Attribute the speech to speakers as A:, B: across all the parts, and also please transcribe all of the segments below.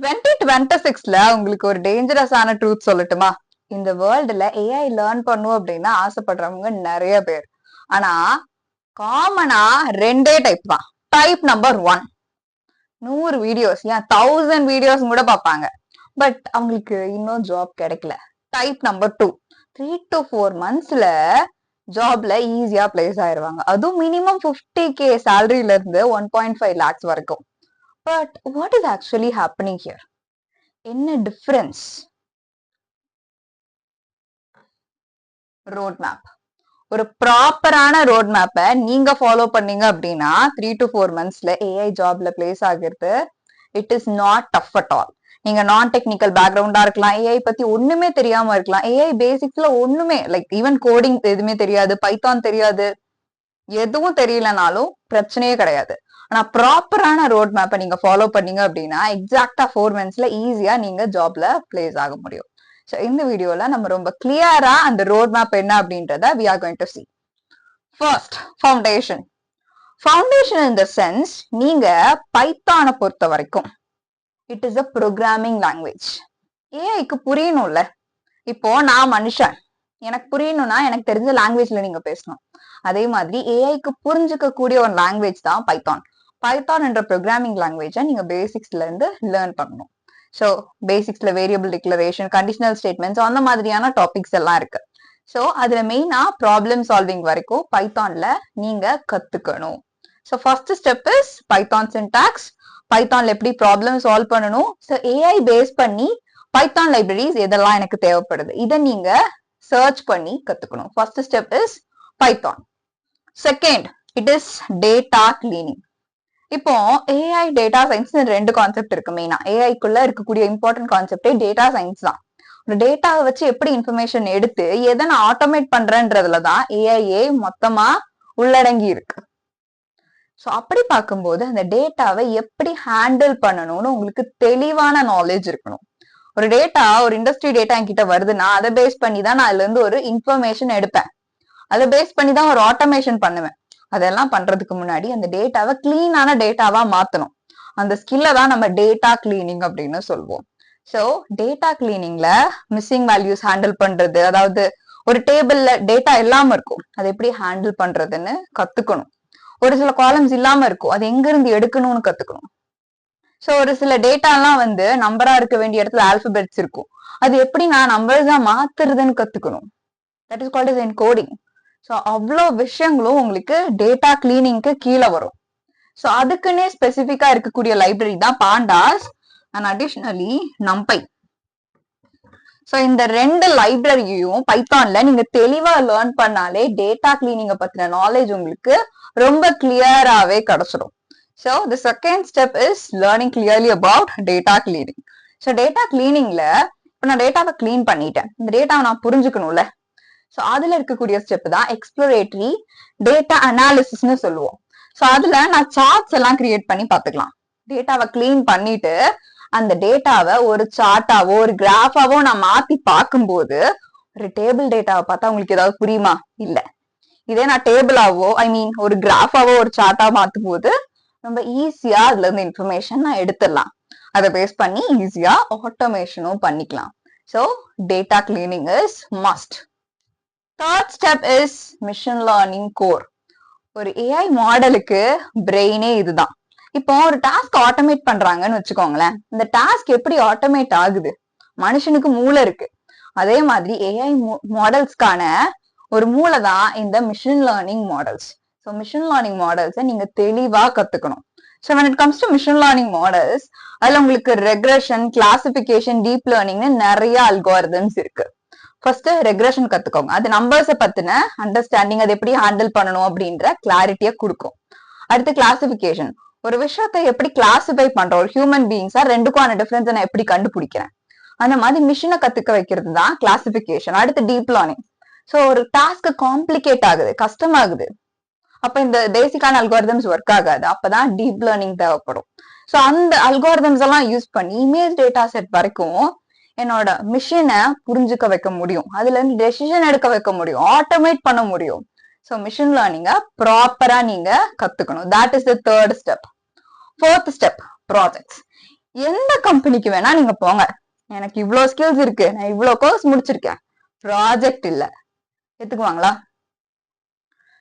A: 2026ல உங்களுக்கு ஒரு டேஞ்சரஸான ட்ரூத் சொல்லட்டுமா? இந்த வேர்ல்டுல ஏஐ லேர்ன் பண்ணும் அப்படின்னு ஆசைப்படுறவங்க நிறைய பேர். ஆனா காமனா ரெண்டே டைப் தான். டைப் நம்பர் 1 100 வீடியோஸ் ஏன் 1000 வீடியோஸ் கூட பார்ப்பாங்க. பட் அவங்களுக்கு இன்னும் ஜாப் கிடைக்கல. டைப் நம்பர் 2 3 to 4 monthsல ஜாப்ல ஈஸியா பிளேஸ் ஆயிருவாங்க. அதுவும் மினிமம் 50K சேலரியில இருந்து 1.5 lakhs வரைக்கும். But what is actually happening here? என்ன டிஃபரன்ஸ்? Road map. ஒரு ப்ராப்பரான ரோட் மேப்பை நீங்க ஃபாலோ பண்ணீங்க அப்படின்னா 3 to 4 monthsல ஏஐ ஜாப்ல பிளேஸ் ஆகிறது it is not tough at all. நீங்க நான் டெக்னிக்கல் பேக்ரவுண்டா இருக்கலாம், ஏஐ பத்தி ஒண்ணுமே தெரியாம இருக்கலாம், ஏஐ பேசிக்ஸ்ல ஒண்ணுமே லைக் ஈவன் கோடிங் எதுவுமே தெரியாது, பைத்தான் தெரியாது, எதுவும் தெரியலனாலும் பிரச்சனையே கிடையாது. ஆனா ப்ராப்பரான ரோட் மேப்பை நீங்க ஃபாலோ பண்ணீங்க அப்படின்னா எக்ஸாக்டா 4 monthsல ஈஸியா நீங்க ஜாப்ல பிளேஸ் ஆக முடியும். ஸோ இந்த வீடியோல நம்ம ரொம்ப கிளியரா அந்த ரோட் மேப் என்ன அப்படின்றத we are going to see. First, foundation. Foundation in the sense நீங்க பைத்தானை பொறுத்த வரைக்கும் it is a programming language. ஏஐக்கு புரியணும்ல. இப்போ நான் மனுஷன், எனக்கு புரியணும்னா எனக்கு தெரிஞ்ச லாங்குவேஜ்ல நீங்க பேசணும். அதே மாதிரி ஏஐக்கு புரிஞ்சுக்க கூடிய ஒரு லாங்குவேஜ் தான் பைத்தான். பைத்தான் என்ற ப்ரோக்ராமிங் லாங்குவேஜை நீங்க பேசிக்ஸ்ல இருந்து லேர்ன் பண்ணணும். ஸோ பேசிக்ஸ்ல வேரியபிள் டிக்ளரேஷன், கண்டிஷனல் ஸ்டேட்மெண்ட்ஸ் அந்த மாதிரியான டாபிக்ஸ் எல்லாம் இருக்கு. ஸோ அதுல மெயினா ப்ராப்ளம் சால்விங் வரைக்கும் பைத்தான்ல நீங்க கத்துக்கணும். So first step is Python syntax. பைத்தான்ல எப்படி ப்ராப்ளம் சால்வ் பண்ணணும். ஸோ ஏஐ பேஸ் பண்ணி பைத்தான் லைப்ரரிஸ் எதெல்லாம் எனக்கு தேவைப்படுது இதை நீங்க சர்ச் பண்ணி கத்துக்கணும். First step is Python. Second, it is data cleaning. இப்போ ஏஐ டேட்டா சயின்ஸ் ரெண்டு கான்செப்ட் இருக்கு. மெயினா ஏஐக்குள்ள இருக்கக்கூடிய இம்பார்ட்டன்ட் கான்செப்டே டேட்டா சயின்ஸ் தான். ஒரு டேட்டாவை வச்சு எப்படி இன்ஃபர்மேஷன் எடுத்து எதை நான் ஆட்டோமேட் பண்றேன்றதுலதான் ஏஐஏ மொத்தமா உள்ளடங்கி இருக்கு. ஸோ அப்படி பார்க்கும்போது அந்த டேட்டாவை எப்படி ஹேண்டில் பண்ணணும்னு உங்களுக்கு தெளிவான நாலேஜ் இருக்கணும். ஒரு டேட்டா, ஒரு இண்டஸ்ட்ரி டேட்டா என்கிட்ட வருதுன்னா அதை பேஸ் பண்ணி தான் நான் அதுல இருந்து ஒரு இன்ஃபர்மேஷன் எடுப்பேன். அதை பேஸ் பண்ணி தான் ஒரு ஆட்டோமேஷன் பண்ணுவேன். அதெல்லாம் பண்றதுக்கு முன்னாடி அந்த டேட்டாவை கிளீனான டேட்டாவா மாத்தணும். அந்த ஸ்கில்ல தான் நம்ம டேட்டா கிளீனிங் அப்படின்னு சொல்லுவோம். ஸோ டேட்டா கிளீனிங்ல மிஸ்ஸிங் வேல்யூஸ் ஹேண்டில் பண்றது, அதாவது ஒரு டேபிள்ல டேட்டா இல்லாம இருக்கும், அதை எப்படி ஹேண்டில் பண்றதுன்னு கத்துக்கணும். ஒரு சில காலம்ஸ் இல்லாம இருக்கும், அது எங்க இருந்து எடுக்கணும்னு கத்துக்கணும். ஸோ ஒரு சில டேட்டா எல்லாம் நம்பரா இருக்க வேண்டிய இடத்துல ஆல்பபெட்ஸ் இருக்கும், அது எப்படி நான் நம்பர்ஸா மாத்துறதுன்னு கத்துக்கணும். That is called is encoding. So அவ்வளோ விஷயங்களும் உங்களுக்கு டேட்டா கிளீனிங்க்கு கீழே வரும். ஸோ அதுக்குன்னே ஸ்பெசிஃபிக்கா இருக்கக்கூடிய லைப்ரரி தான் பாண்டாஸ் அண்ட் அடிஷ்னலி நம்பை. ஸோ இந்த ரெண்டு லைப்ரரியும் பைத்தான்ல நீங்க தெளிவா லேர்ன் பண்ணாலே டேட்டா கிளீனிங்க பத்தின நாலேஜ் உங்களுக்கு ரொம்ப கிளியராகவே கிடைச்சிடும். So the second step is learning clearly about data cleaning. So data கிளீனிங்ல இப்போ நான் டேட்டாவை கிளீன் பண்ணிட்டேன், இந்த டேட்டாவை நான் புரிஞ்சுக்கணும்ல. ஸோ அதுல இருக்கக்கூடிய ஸ்டெப் தான் எக்ஸ்ப்ளோரேட்டரி டேட்டா அனாலிசிஸ்னு சொல்லுவோம். ஸோ அதுல நான் சார்ட்ஸ் எல்லாம் கிரியேட் பண்ணி பார்த்துக்கலாம். டேட்டாவை கிளீன் பண்ணிட்டு அந்த டேட்டாவை ஒரு சார்ட்டாவோ ஒரு கிராஃபாவோ நான் மாத்தி பார்க்கும்போது ஒரு டேபிள் டேட்டாவை பார்த்தா உங்களுக்கு ஏதாவது புரியுமா? இல்ல. இதே நான் டேபிளாவோ ஒரு கிராஃபாவோ ஒரு சார்ட்டா மாத்தும் போது ரொம்ப ஈஸியா அதுல இருந்து இன்ஃபர்மேஷன் நான் எடுத்துடலாம். அதை பேஸ் பண்ணி ஈஸியா ஆட்டோமேஷனும் பண்ணிக்கலாம். So data cleaning is must. Third step is machine learning core. ஒரு ஏஐ மாடலுக்கு பிரெயினே இதுதான். இப்போ ஒரு டாஸ்க் ஆட்டோமேட் பண்றாங்கன்னு வச்சுக்கோங்களேன், இந்த டாஸ்க் எப்படி ஆட்டோமேட் ஆகுது? மனுஷனுக்கு மூளை இருக்கு, அதே மாதிரி ஏஐ மாடல்ஸ்க்கான ஒரு மூளை தான் இந்த machine learning models. So machine learning மாடல்ஸை நீங்க தெளிவா கத்துக்கணும். So when it comes to machine learning models, அதுல உங்களுக்கு ரெக்ரெஷன், கிளாசிபிகேஷன், டீப் லேர்னிங்னு நிறைய அல்காரிதம்ஸ் இருக்கு. ஃபர்ஸ்ட் ரெக்ரெஷன் கத்துக்கோங்க. அது நம்பர்ஸை பத்தின அண்டர்ஸ்டாண்டிங், அது எப்படி ஹேண்டில் பண்ணணும் அப்படின்ற கிளாரிட்டியை கொடுக்கும். அடுத்து கிளாசிபிகேஷன், ஒரு விஷயத்தை எப்படி கிளாசிஃபை பண்றோம், ஒரு ஹியூமன் பீயிங்ஸா ரெண்டுக்கான டிஃபரன்ஸ் நான் எப்படி கண்டுபிடிக்கிறேன், அந்த மாதிரி மிஷினை கத்துக்க வைக்கிறது தான் கிளாசிபிகேஷன். அடுத்து டீப் லேர்னிங். ஸோ ஒரு டாஸ்க் காம்ப்ளிகேட் ஆகுது, கஷ்டமாகுது, அப்ப இந்த பேசிக்கான அல்காரிதம்ஸ் ஒர்க் ஆகாது, அப்பதான் டீப் லேர்னிங் தேவைப்படும். ஸோ அந்த அல்காரிதம்ஸ் எல்லாம் யூஸ் பண்ணி இமேஜ் டேட்டா செட் வரைக்கும் என்னோட மிஷினை புரிஞ்சுக்க வைக்க முடியும், அதுல இருந்து டெசிஷன் எடுக்க வைக்க முடியும், ஆட்டோமேட் பண்ண முடியும். ஸோ மிஷின் லேர்னிங்க ப்ராப்பரா நீங்க கத்துக்கணும். That is the third step. Fourth step projects. எந்த கம்பெனிக்கு வேணா நீங்க போங்க, எனக்கு இவ்வளவு ஸ்கில்ஸ் இருக்கு, நான் இவ்வளவு கோர்ஸ் முடிச்சிருக்கேன், ப்ராஜெக்ட் இல்ல, எடுத்துக்குவாங்களா?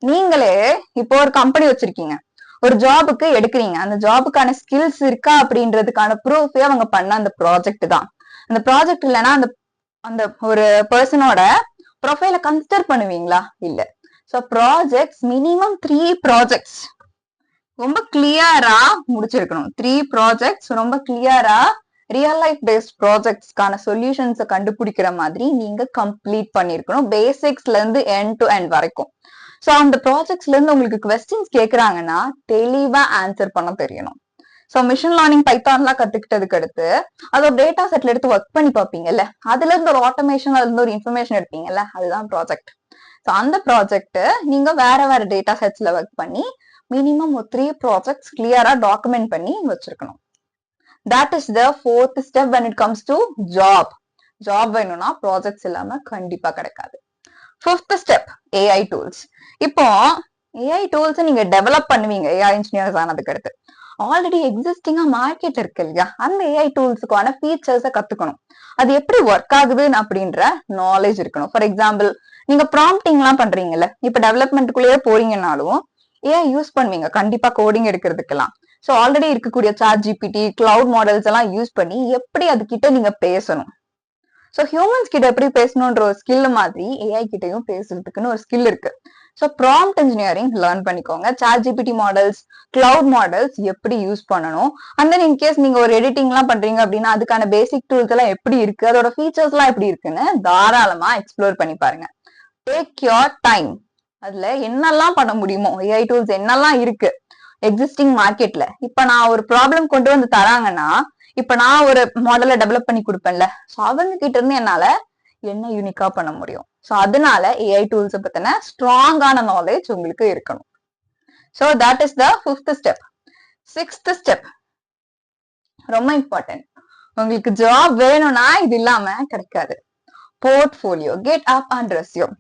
A: நீங்களே இப்போ ஒரு கம்பெனி வச்சிருக்கீங்க, ஒரு ஜாபுக்கு எடுக்கிறீங்க, அந்த ஜாபுக்கான ஸ்கில்ஸ் இருக்கா அப்படின்றதுக்கான ப்ரூஃபே அவங்க பண்ண அந்த ப்ராஜெக்ட் தான். அந்த ப்ராஜெக்ட் இல்லைன்னா அந்த அந்த ஒரு பர்சனோட ப்ரொஃபைல கன்சிடர் பண்ணுவீங்களா? இல்ல. சோ ப்ராஜெக்ட்ஸ் மினிமம் 3 ப்ராஜெக்ட்ஸ் ரொம்ப கிளியரா முடிச்சிருக்கணும். 3 ப்ராஜெக்ட்ஸ் ரொம்ப கிளியரா ரியல் லைஃப் பேஸ்ட் ப்ராஜெக்ட்ஸ்க்கான சொல்யூஷன்ஸை கண்டுபிடிக்கிற மாதிரி நீங்க கம்ப்ளீட் பண்ணிருக்கணும், பேசிக்ஸ்ல இருந்து எண்ட் டு எண்ட் வரைக்கும். சோ அந்த ப்ராஜெக்ட்ஸ்ல இருந்து உங்களுக்கு கொஸ்டின்ஸ் கேக்குறாங்கன்னா தெளிவா ஆன்சர் பண்ண தெரியணும். சோ மிஷின் லேர்னிங் பைத்தான்லாம் கத்துக்கிட்டதுக்கு அடுத்து அது ஒரு டேட்டா செட்ல எடுத்து ஒர்க் பண்ணி பார்ப்பீங்கல்ல, அதுல இருந்து ஒரு ஆட்டோமேஷன், அதுல இருந்து ஒரு இன்ஃபர்மேஷன் எடுப்பீங்கல்ல, அதுதான் ப்ராஜெக்ட். சோ அந்த ப்ராஜெக்ட் நீங்க வேற வேற டேட்டா செட்ஸ்ல ஒர்க் பண்ணி மினிமம் ஒரு 3 ப்ராஜெக்ட்ஸ் கிளியரா டாக்குமெண்ட் பண்ணி வச்சிருக்கணும். That is the 4th step when it comes to job. Job வேணும்னா ப்ராஜெக்ட்ஸ் இல்லாம கண்டிப்பா கிடைக்காது. 5th step AI tools. இப்போ ஏஐ டூல்ஸ் நீங்க டெவலப் பண்ணுவீங்க ஏஐ இன்ஜினியர்ஸ் ஆனதுக்கு அடுத்து. ஆல்ரெடி எக்ஸிஸ்டிங்கா மார்க்கெட் இருக்கு இல்லையா, அந்த ஏஐ டூல்ஸுக்கான ஃபீச்சர்ஸை கத்துக்கணும். அது எப்படி ஒர்க் ஆகுது அப்படின்ற நாலேஜ் இருக்கணும். ஃபார் எக்ஸாம்பிள், நீங்க ப்ராம்ப்டிங் எல்லாம் பண்றீங்கல்ல, இப்ப டெவலப்மெண்ட்டுக்குள்ளேயே போறீங்கன்னாலும் ஏஐ யூஸ் பண்ணுவீங்க கண்டிப்பா கோடிங் எடுக்கிறதுக்கெல்லாம். ஸோ ஆல்ரெடி இருக்கக்கூடிய சாட் ஜிபிடி, கிளவுட் மாடல்ஸ் எல்லாம் யூஸ் பண்ணி எப்படி அது கிட்ட நீங்க பேசணும். ஸோ ஹியூமன்ஸ் கிட்ட எப்படி பேசணும்ன்ற ஒரு ஸ்கில் மாதிரி ஏஐ கிட்டையும் பேசுறதுக்குன்னு ஒரு ஸ்கில் இருக்கு. ஸோ ப்ராம்ப்ட் இன்ஜினியரிங் லேர்ன் பண்ணிக்கோங்க. ChatGPT models, Claude models எப்படி யூஸ் பண்ணணும், அந்த இன்கேஸ் நீங்க ஒரு எடிட்டிங் எல்லாம் பண்றீங்க அப்படின்னா அதுக்கான பேசிக் டூல்ஸ் எல்லாம் எப்படி இருக்கு, அதோட ஃபீச்சர்ஸ் எல்லாம் எப்படி இருக்குன்னு தாராளமா எக்ஸ்ப்ளோர் பண்ணி பாருங்க. Take your time. அதுல என்னெல்லாம் பண்ண முடியுமோ, ஏஐ டூல்ஸ் என்னெல்லாம் இருக்கு எக்ஸிஸ்டிங் மார்க்கெட்ல. இப்ப நான் ஒரு ப்ராப்ளம் கொண்டு வந்து தராங்கன்னா, இப்ப நான் ஒரு மாடலை டெவலப் பண்ணி கொடுப்பேன்ல, சோ அவங்க கிட்ட இருந்து என்னால என்ன யூனிக்கா பண்ண முடியும். சோ அதனால ஏஐ டூல்ஸ் பத்தின ஸ்ட்ராங்கான நாலேஜ் உங்களுக்கு இருக்கணும். So that is the 5th step. 6th step ரொம்ப இம்பார்ட்டன்ட். உங்களுக்கு ஜாப் வேணும்னா இது இல்லாம கிடைக்காது. Portfolio, get up and resume.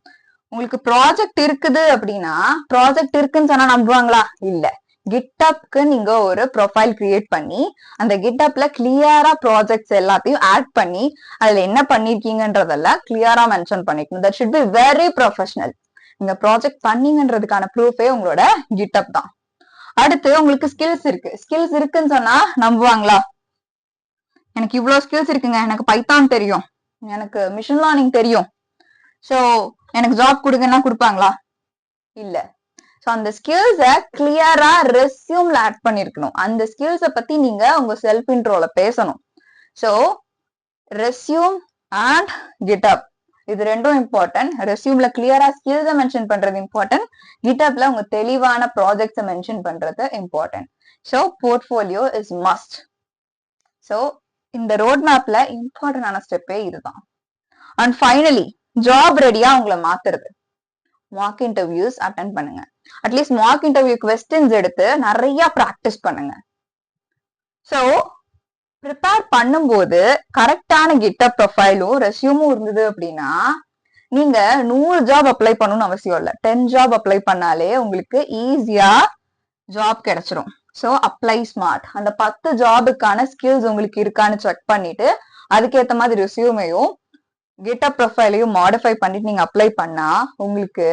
A: உங்களுக்கு ப்ராஜெக்ட் இருக்குது அப்படின்னா, ப்ராஜெக்ட் இருக்குன்னு சொன்னா நம்புவாங்களா? இல்ல. கிட்டப்க்கு நீங்க ஒரு ப்ரொஃபைல் கிரியேட் பண்ணி அந்த கிட்டப்ல கிளியரா ப்ராஜெக்ட்ஸ் எல்லாத்தையும் ஆட் பண்ணி அதுல என்ன பண்ணிருக்கீங்கன்றதெல்லாம் கிளியரா மென்ஷன் பண்ணிக்கணும். That should be very professional. நீங்க ப்ராஜெக்ட் பண்ணீங்கன்றதுக்கான ப்ரூஃபே உங்களோட கிட்டப் தான். அடுத்து உங்களுக்கு ஸ்கில்ஸ் இருக்கு. ஸ்கில்ஸ் இருக்குன்னு சொன்னா நம்புவாங்களா? எனக்கு இவ்வளவு ஸ்கில்ஸ் இருக்குங்க, எனக்கு பைத்தான் தெரியும், எனக்கு மிஷின் லேர்னிங் தெரியும், சோ எனக்கு ஜாப் கொடுங்கன்னா கொடுப்பாங்களா? இல்ல. சோ அந்த ஸ்கில்ஸ கிளியரா ரெஸ்யூம்ல ஆட் பண்ணிருக்கணும். அந்த ஸ்கில்ஸ பத்தி நீங்க உங்க செல்ஃப் இன்ட்ரோல பேசணும். சோ ரெஸ்யூம் அண்ட் கிட்டப் இது ரெண்டும் இம்பார்ட்டன்ட். ரெஸ்யூம்ல கிளியரா ஸ்கில்ஸ மென்ஷன் பண்றது இம்பார்ட்டன்ட், கிட்டப்ல உங்க தெளிவான ப்ராஜெக்ட்ஸை மென்ஷன் பண்றது important. So portfolio is must. So இந்த ரோட் மேப்ல இம்பார்ட்டன்டான ஸ்டெப்பே இதுதான். அண்ட் ஃபைனலி ஜாப் ரெடியா உங்களை மாத்துறது, மார்க் இன்டர்வியூஸ் அட்டென்ட் பண்ணுங்க. அட்லீஸ்ட் மார்க் இன்டர்வியூ கொஸ்டின்ஸ் எடுத்து நிறைய ப்ராக்டிஸ் பண்ணுங்க. சோ ப்ரிப்பேர் பண்ணும்போது கரெக்டான கிட்டப் ப்ரொஃபைலும் ரெஸ்யூமும் இருந்தது அப்படின்னா நீங்க 100 ஜாப் அப்ளை பண்ணணும்னு அவசியம் இல்லை. 10 ஜாப் அப்ளை பண்ணாலே உங்களுக்கு ஈஸியா ஜாப் கிடைச்சிரும். So apply smart. அந்த 10 ஜாபுக்கான ஸ்கில்ஸ் உங்களுக்கு இருக்கான்னு செக் பண்ணிட்டு அதுக்கேற்ற மாதிரி ரெஸ்யூமையும் கிட்டப் ப்ரொஃபைலையும் மாடிஃபை பண்ணிட்டு நீங்க அப்ளை பண்ணா உங்களுக்கு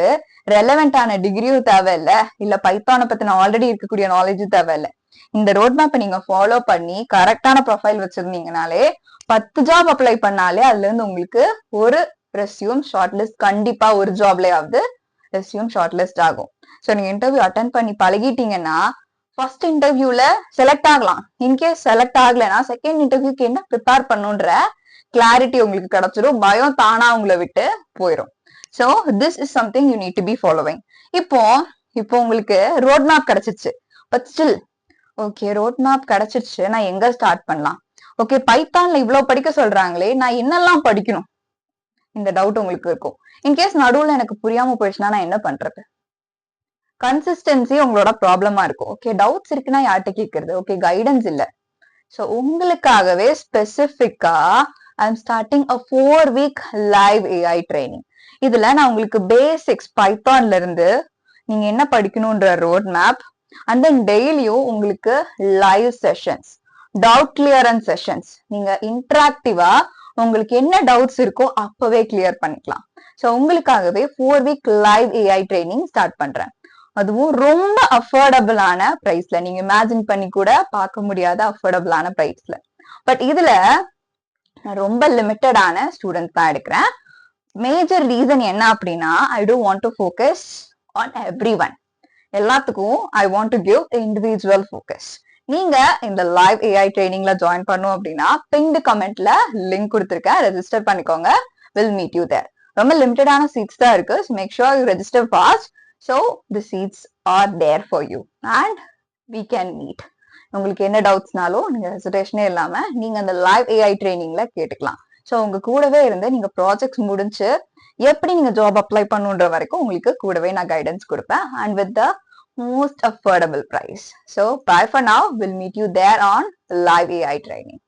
A: ரெலவெண்டான டிகிரியும் தேவையில்லை, இல்ல பைத்தானை பத்தின ஆல்ரெடி இருக்கக்கூடிய நாலேஜும் தேவையில்லை. இந்த ரோட் மேப்பை நீங்க ஃபாலோ பண்ணி கரெக்டான ப்ரொஃபைல் வச்சிருந்தீங்கனாலே 10 ஜாப் அப்ளை பண்ணாலே அதுல இருந்து உங்களுக்கு ஒரு ரெஸ்யூம் ஷார்ட் லிஸ்ட், கண்டிப்பா ஒரு ஜாப்லயாவது ரெஸ்யூம் ஷார்ட் லிஸ்ட் ஆகும். சோ நீங்க இன்டர்வியூ அட்டென்ட் பண்ணி பழகிட்டீங்கன்னா ஃபர்ஸ்ட் இன்டர்வியூல செலக்ட் ஆகலாம். இன்கேஸ் செலக்ட் ஆகலைன்னா செகண்ட் இன்டர்வியூக்கு என்ன ப்ரிப்பேர் பண்ணுன்ற கிளாரிட்டி உங்களுக்கு கிடைச்சிடும். பயம் தானா உங்களை விட்டு போயிடும். So this is something you need to be following. இப்போ உங்களுக்கு ரோட் மேப் கிடைச்சிருச்சு. But still okay, road map கிடைச்சிருச்சு, நான் எங்க ஸ்டார்ட் பண்ணலாம்? ஓகே, பைத்தான்ல இவ்வளவு படிக்க சொல்றாங்களே, நான் என்னெல்லாம் படிக்கணும்? இந்த டவுட் உங்களுக்கு இருக்கும். இன்கேஸ் நடுவுல எனக்கு புரியாம போயிடுச்சுன்னா நான் என்ன பண்றது? கன்சிஸ்டன்சி உங்களோட ப்ராப்ளமா இருக்கும். ஓகே, டவுட்ஸ் இருக்குன்னா யார்கிட்ட கேட்கறது? ஓகே, கைடன்ஸ் இல்ல. சோ உங்களுக்காகவே ஸ்பெசிபிக்கா I'm starting a 4-week live AI training. இதுல நான் உங்களுக்கு பேசிக்ஸ் பைத்தான்ல இருந்து நீங்க என்ன படிக்கணும்ன்ற ரோட் மேப், அண்ட் தென் டெய்லியும் உங்களுக்கு live sessions, doubt clearance sessions. நீங்க இன்டராக்டிவா உங்களுக்கு என்ன டவுட்ஸ் இருக்கோ அப்பவே கிளியர் பண்ணிக்கலாம். ஸோ உங்களுக்காகவே 4 week live AI training start பண்றேன். அதுவும் ரொம்ப அஃபோர்டபுளான பிரைஸ்ல, நீங்க இமேஜின் பண்ணி கூட பார்க்க முடியாத அஃபோர்டபுளான பிரைஸ்ல. பட் இதுல நான் ரொம்ப லிமிட்டடான ஸ்டூடெண்ட்ஸ் தான் எடுக்கிறேன். மேஜர் ரீசன் என்ன அப்படின்னா, I don't want to focus on every one. எல்லாத்துக்கும் I want to give individual focus. நீங்க இந்த லைவ் ஏஐ ட்ரைனிங்ல ஜாயின் பண்ணும் அப்படின்னா பின்டு கமெண்ட்ல லிங்க் கொடுத்துருக்கேன், ரெஜிஸ்டர் பண்ணிக்கோங்க. Will meet you there. ரொம்ப லிமிட்டடான சீட்ஸ் தான் இருக்கு. Make sure you register fast. So the seats are there for you and we can meet. உங்களுக்கு என்ன டவுட்ஸ்னாலும் நீங்க ஹெசிடேஷனே இல்லாம நீங்க அந்த லைவ் ஏஐ ட்ரைனிங்ல கேட்டுக்கலாம். ஸோ உங்க கூடவே இருந்து நீங்க ப்ராஜெக்ட்ஸ் முடிச்சு எப்படி நீங்க ஜாப் அப்ளை பண்ணுன்ற வரைக்கும் உங்களுக்கு கூடவே நான் கைடன்ஸ் கொடுப்பேன், and with the most affordable price. So bye for now. We'll meet you there on live AI training.